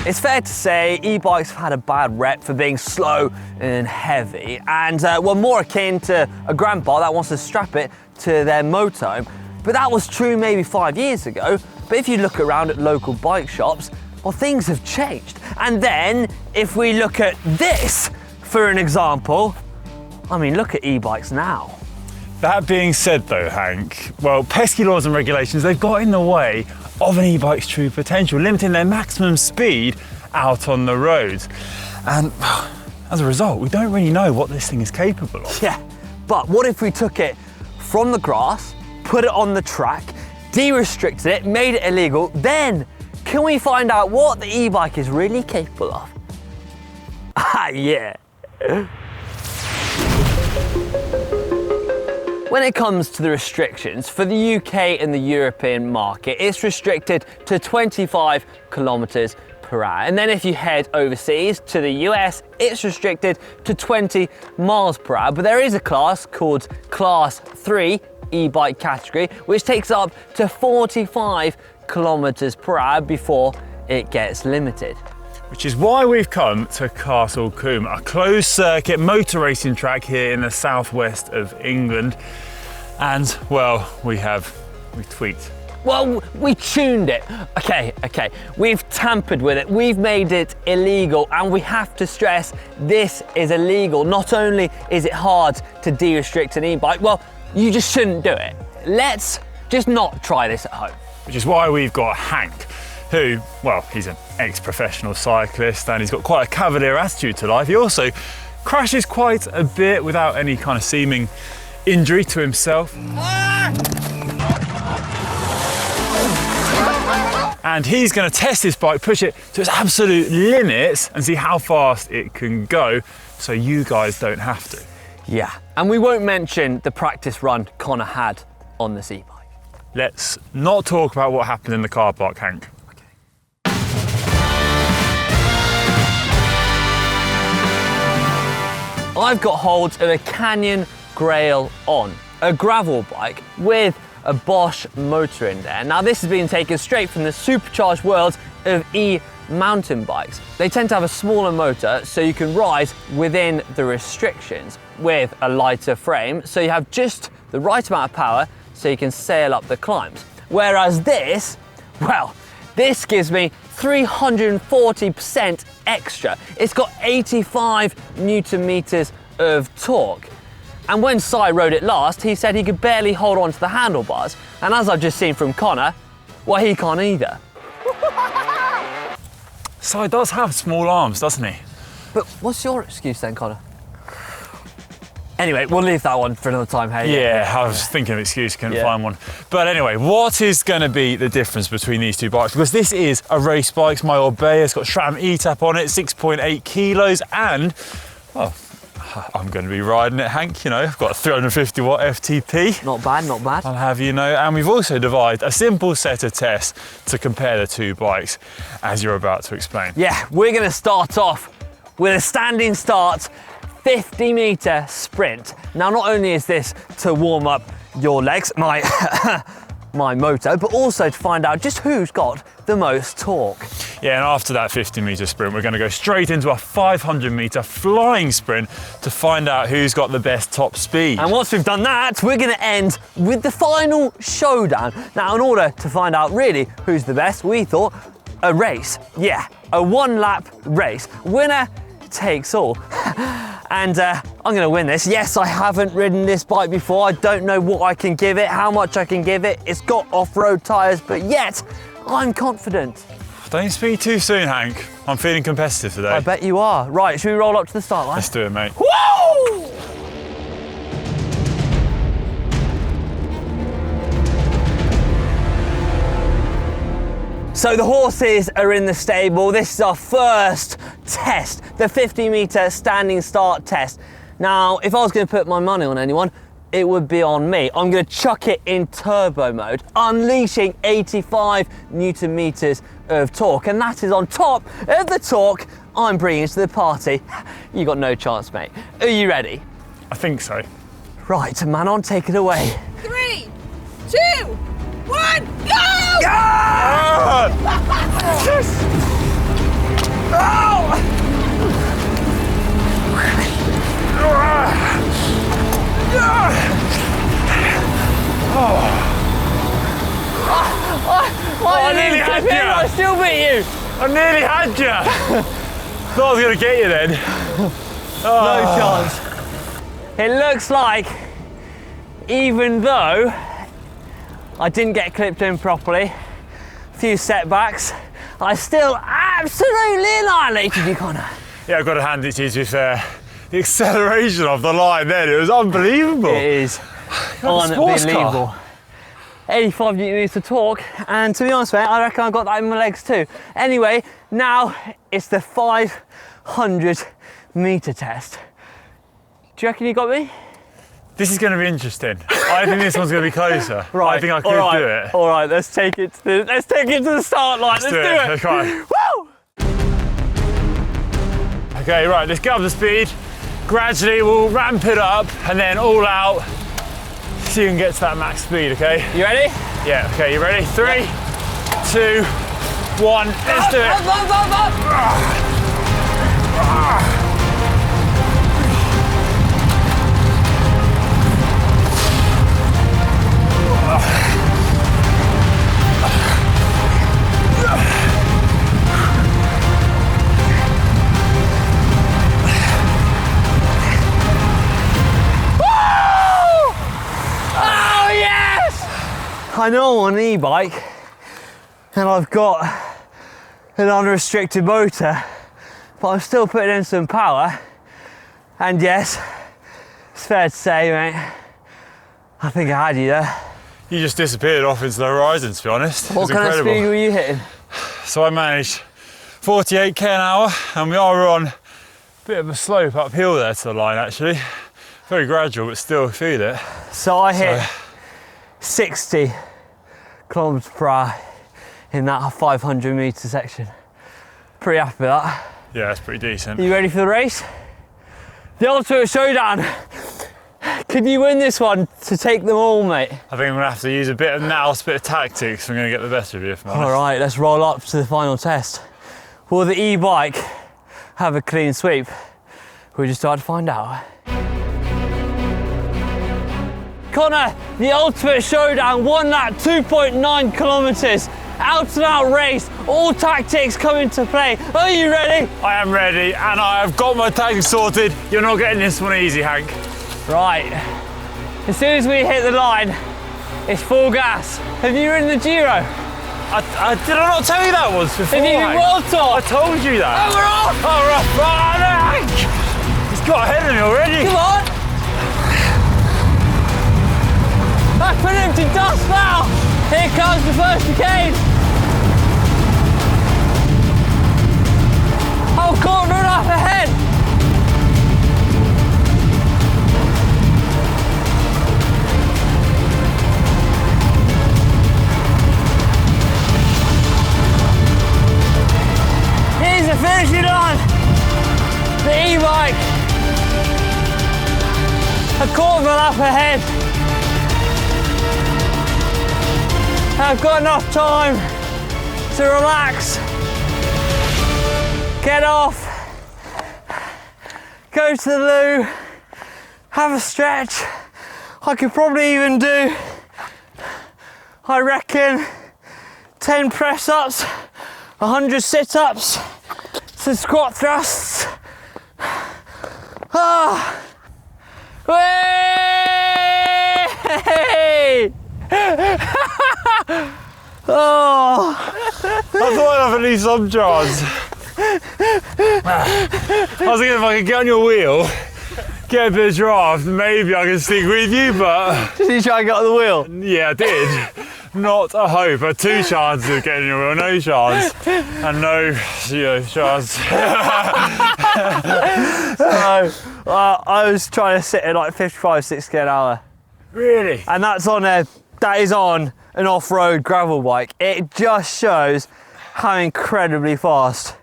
It's fair to say e-bikes have had a bad rep for being slow and heavy, and were more akin to a grandpa that wants to strap it to their motorhome. But that was true maybe 5 years ago. But if you look around at local bike shops, well, things have changed. And then if we look at this for an example, I mean, look at e-bikes now. That being said though, Hank, well, pesky laws and regulations, they've got in the way of an e-bike's true potential, limiting their maximum speed out on the roads. And as a result, we don't really know what this thing is capable of. Yeah, but what if we took it from the grass, put it on the track, de-restricted it, made it illegal, then can we find out what the e-bike is really capable of? Ah, yeah. When it comes to the restrictions, for the UK and the European market, it's restricted to 25 kilometers per hour. And then if you head overseas to the US, it's restricted to 20 miles per hour. But there is a class called Class 3 e-bike category, which takes up to 45 kilometers per hour before it gets limited. Which is why we've come to Castle Combe, a closed circuit motor racing track here in the southwest of England. And well, we tweaked. Well, we tuned it. Okay. We've tampered with it. We've made it illegal, and we have to stress this is illegal. Not only is it hard to de-restrict an e-bike, well, you just shouldn't do it. Let's just not try this at home. Which is why we've got Hank, who, well, he's an ex-professional cyclist and he's got quite a cavalier attitude to life. He also crashes quite a bit without any kind of seeming injury to himself. And he's going to test this bike, push it to its absolute limits and see how fast it can go, so you guys don't have to. Yeah, and we won't mention the practice run Connor had on this e-bike. Let's not talk about what happened in the car park, Hank. I've got hold of a Canyon Grail On, a gravel bike with a Bosch motor in there. Now this has been taken straight from the supercharged world of e-mountain bikes. They tend to have a smaller motor so you can ride within the restrictions with a lighter frame, so you have just the right amount of power so you can sail up the climbs. Whereas this, well, this gives me 340% extra. It's got 85 Newton meters of torque. And when Si rode it last, he said he could barely hold on to the handlebars. And as I've just seen from Connor, well, he can't either. Si does have small arms, doesn't he? But what's your excuse then, Connor? Anyway, we'll leave that one for another time, hey? Yeah, I was thinking of an excuse, couldn't find one. But anyway, what is going to be the difference between these two bikes? Because this is a race bike, it's my old Bay, it's got SRAM E-Tap on it, 6.8 kilos, and, well, I'm going to be riding it, Hank, you know, I've got a 350 watt FTP. Not bad, not bad. I'll have you know, and we've also devised a simple set of tests to compare the two bikes, as you're about to explain. Yeah, we're going to start off with a standing start 50-meter sprint. Now, not only is this to warm up your legs, my motor, but also to find out just who's got the most torque. Yeah, and after that 50-meter sprint, we're going to go straight into a 500-meter flying sprint to find out who's got the best top speed. And once we've done that, we're going to end with the final showdown. Now, in order to find out really who's the best, we thought a race. Yeah, a one-lap race. Winner takes all. And I'm going to win this. Yes, I haven't ridden this bike before. I don't know what I can give it, how much I can give it. It's got off-road tyres, but yet I'm confident. Don't speak too soon, Hank. I'm feeling competitive today. I bet you are. Right, should we roll up to the start line? Let's do it, mate. Woo! So the horses are in the stable. This is our first test, the 50-meter standing start test. Now, if I was going to put my money on anyone, it would be on me. I'm going to chuck it in turbo mode, unleashing 85 Newton meters of torque, and that is on top of the torque I'm bringing to the party. You got no chance, mate. Are you ready? I think so. Right, Manon, take it away. 3, 2, 1, go! Ah! Yes! I nearly had you. I still beat you. I nearly had you. Thought I was going to get you then. No chance. It looks like, even though I didn't get clipped in properly, a few setbacks, I still absolutely annihilated you, Conor. Yeah, I've got to hand it to you, to be fair. The acceleration of the line then, it was unbelievable. It is unbelievable. 85 newton meters of torque, and to be honest, mate, I reckon I got that in my legs too. Anyway, now it's the 500 meter test. Do you reckon you got me? This is going to be interesting. I think this one's going to be closer. Right. I think I could do it. All right, let's take it to the start line. Let's do it. Let's go. Woo! Okay, right, let's get up to speed. Gradually, we'll ramp it up and then all out so you can get to that max speed, okay? You ready? Yeah, okay, you ready? 3, 2, 1, let's do it. I know I'm on an e-bike and I've got an unrestricted motor, but I'm still putting in some power. And yes, it's fair to say, mate, I think I had you there. You just disappeared off into the horizon, to be honest. What kind of speed were you hitting? So I managed 48k an hour, and we are on a bit of a slope uphill there to the line, actually. Very gradual, but still feel it. So I hit 60 kilometers per hour in that 500 meter section. Pretty happy with that. Yeah, that's pretty decent. Are you ready for the race? The ultimate showdown. Could you win this one to take them all, mate? I think I'm going to have to use a bit of nous, a bit of tactics. I'm going to get the better of you, if I'm honest. All right, let's roll up to the final test. Will the e-bike have a clean sweep? We'll just start to find out. Conor, the ultimate showdown, 1 lap, 2.9 kilometers, out and out race, all tactics come into play. Are you ready? I am ready, and I have got my tactics sorted. You're not getting this one easy, Hank. Right, as soon as we hit the line, it's full gas. Have you ridden the Giro? Did I not tell you that once before? Have you been World Tour? I told you that. Oh, we're off! Oh, right. Hank! He's got ahead of me already. Come on! Back for empty dust now! Here comes the first chicane! Oh, corner up ahead! Here's the finishing line! The e-bike! A quarter of a lap ahead! I've got enough time to relax, get off, go to the loo, have a stretch. I could probably even do, I reckon, 10 press-ups, 100 sit-ups, some squat thrusts. Ah! Way! Oh! I thought I'd have at least some chance. I was thinking if I could get on your wheel, get a bit of draft, maybe I can stick with you, but... Did you try and get on the wheel? Yeah, I did. Not a hope. I had 2 chances of getting on your wheel, no chance. And no, chance. I was trying to sit at like 55, 60 an hour. Really? And that is on an off-road gravel bike. It just shows how incredibly fast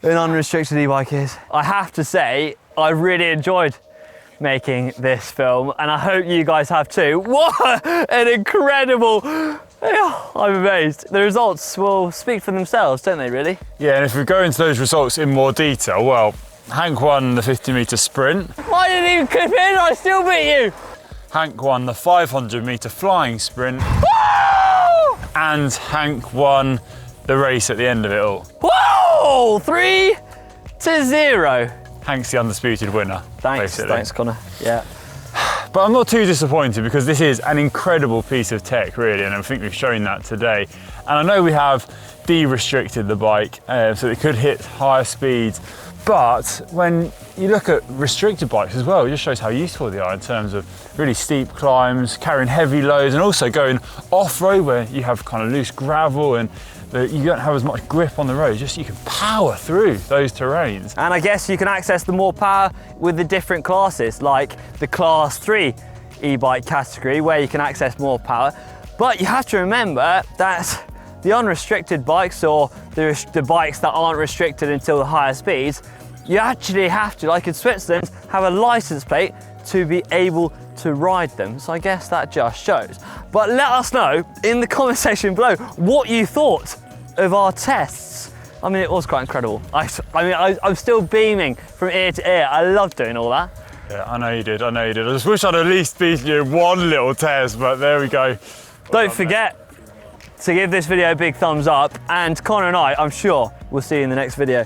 an unrestricted e-bike is. I have to say, I really enjoyed making this film, and I hope you guys have too. What an incredible, I'm amazed. The results will speak for themselves, don't they, really? Yeah, and if we go into those results in more detail, well, Hank won the 50-metre sprint. I didn't even clip in, I still beat you. Hank won the 500-metre flying sprint. Woo! and Hank won the race at the end of it all. Whoa! 3-0. Hank's the undisputed winner. Thanks, Connor. Yeah. But I'm not too disappointed because this is an incredible piece of tech, really, and I think we've shown that today. And I know we have de-restricted the bike so it could hit higher speeds, but when you look at restricted bikes as well, it just shows how useful they are in terms of really steep climbs, carrying heavy loads, and also going off-road where you have kind of loose gravel and you don't have as much grip on the road, just you can power through those terrains. And I guess you can access the more power with the different classes, like the Class 3 e-bike category, where you can access more power. But you have to remember that the unrestricted bikes, or the bikes that aren't restricted until the higher speeds, you actually have to, like in Switzerland, have a license plate to be able to ride them. So I guess that just shows. But let us know in the comment section below what you thought of our tests. I mean, it was quite incredible. I'm still beaming from ear to ear. I love doing all that. Yeah, I know you did, I know you did. I just wish I'd at least beaten you in one little test, but there we go. Don't forget to give this video a big thumbs up, and Connor and I'm sure we'll see you in the next video.